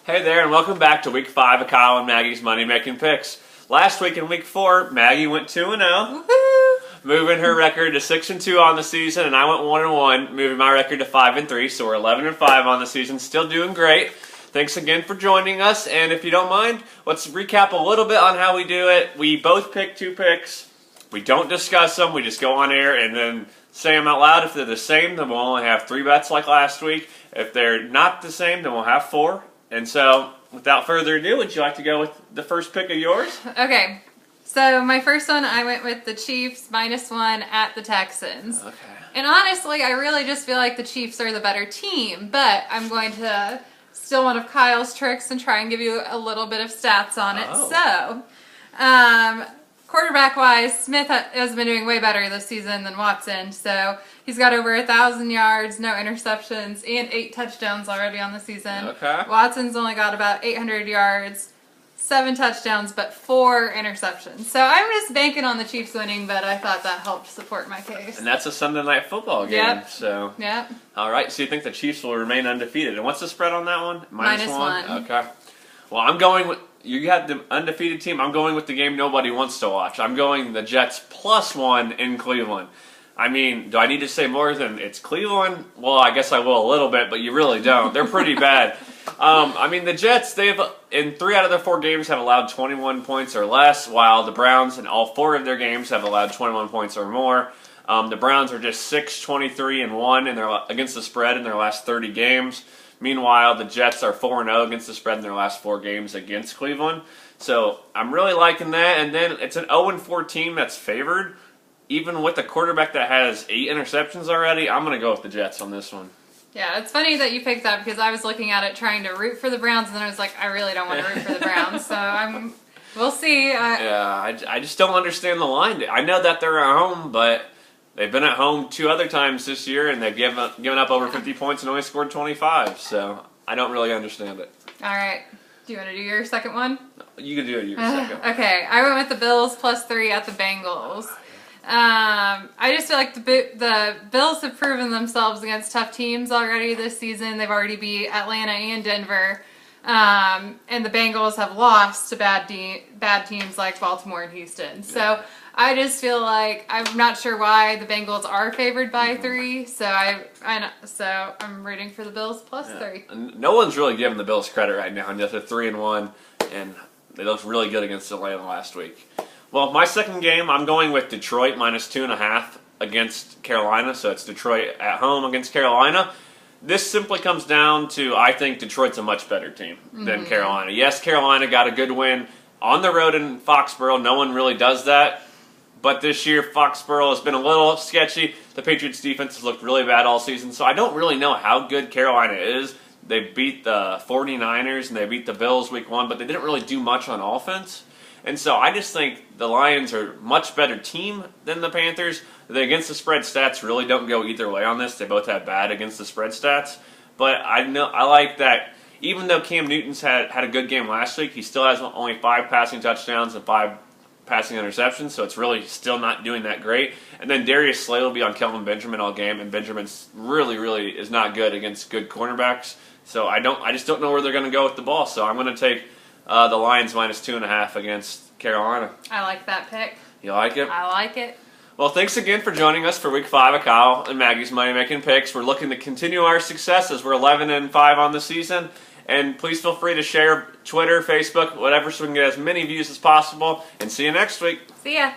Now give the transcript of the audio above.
Hey there, and welcome back to Week 5 of Kyle and Maggie's Money Making Picks. Last week in Week 4, Maggie went 2-0, moving her record to 6-2 on the season, and I went 1-1, moving my record to 5-3, so we're 11-5 on the season, still doing great. Thanks again for joining us, and if you don't mind, let's recap a little bit on how we do it. We both pick 2 picks. We don't discuss them, we just go on air and then say them out loud. If they're the same, then we'll only have 3 bets like last week. If they're not the same, then we'll have 4. And so, without further ado, would you like to go with the first pick of yours? Okay. So, my first one, I went with the Chiefs -1 at the Texans. Okay. And honestly, I really just feel like the Chiefs are the better team, but I'm going to steal one of Kyle's tricks and try and give you a little bit of stats on it. Oh. So, quarterback-wise, Smith has been doing way better this season than Watson. So, he's got over 1,000 yards, no interceptions, and 8 touchdowns already on the season. Okay. Watson's only got about 800 yards, 7 touchdowns, but 4 interceptions. So I'm just banking on the Chiefs winning, but I thought that helped support my case. And that's a Sunday night football game. Yep. So. Yep. All right, so you think the Chiefs will remain undefeated. And what's the spread on that one? -1. Okay. Well, I'm going with, you got the undefeated team. I'm going with the game nobody wants to watch. I'm going the Jets +1 in Cleveland. I mean, do I need to say more than it's Cleveland? Well, I guess I will a little bit, but you really don't. They're pretty bad. I mean, the Jets, they've, in 3 out of their 4 games, have allowed 21 points or less, while the Browns, in all 4 of their games, have allowed 21 points or more. The Browns are just 6-23-1 against the spread in their last 30 games. Meanwhile, the Jets are 4-0 against the spread in their last 4 games against Cleveland. So I'm really liking that. And then it's an 0-4 team that's favored. Even with a quarterback that has 8 interceptions already, I'm going to go with the Jets on this one. Yeah, it's funny that you picked that because I was looking at it trying to root for the Browns, and then I was like, I really don't want to root for the Browns. So we'll see. I just don't understand the line. I know that they're at home, but they've been at home 2 other times this year, and they've given up over 50 points and only scored 25. So I don't really understand it. All right. Do you want to do your second one? You can do it your second. Okay, I went with the Bills +3 at the Bengals. I just feel like the Bills have proven themselves against tough teams already this season. They've already beat Atlanta and Denver. And the Bengals have lost to bad teams like Baltimore and Houston. So I just feel like I'm not sure why the Bengals are favored by 3. So I'm rooting for the Bills +3. And no one's really giving the Bills credit right now. And they're 3-1, and they looked really good against Atlanta last week. Well, my second game, I'm going with Detroit -2.5 against Carolina. So it's Detroit at home against Carolina. This simply comes down to, I think Detroit's a much better team than Carolina. Yes, Carolina got a good win on the road in Foxborough. No one really does that. But this year, Foxborough has been a little sketchy. The Patriots' defense has looked really bad all season. So I don't really know how good Carolina is. They beat the 49ers and they beat the Bills week 1, but they didn't really do much on offense. And so I just think the Lions are a much better team than the Panthers. The against the spread stats really don't go either way on this. They both have bad against the spread stats. But I like that even though Cam Newton's had a good game last week, he still has only 5 passing touchdowns and 5 passing interceptions. So it's really still not doing that great. And then Darius Slay will be on Kelvin Benjamin all game, and Benjamin's really is not good against good cornerbacks. So I just don't know where they're going to go with the ball. So I'm going to take the Lions -2.5 against Carolina. I like that pick. You like it? I like it. Well, thanks again for joining us for Week 5 of Kyle and Maggie's Money Making Picks. We're looking to continue our success as we're 11-5 on the season. And please feel free to share Twitter, Facebook, whatever, so we can get as many views as possible. And see you next week. See ya.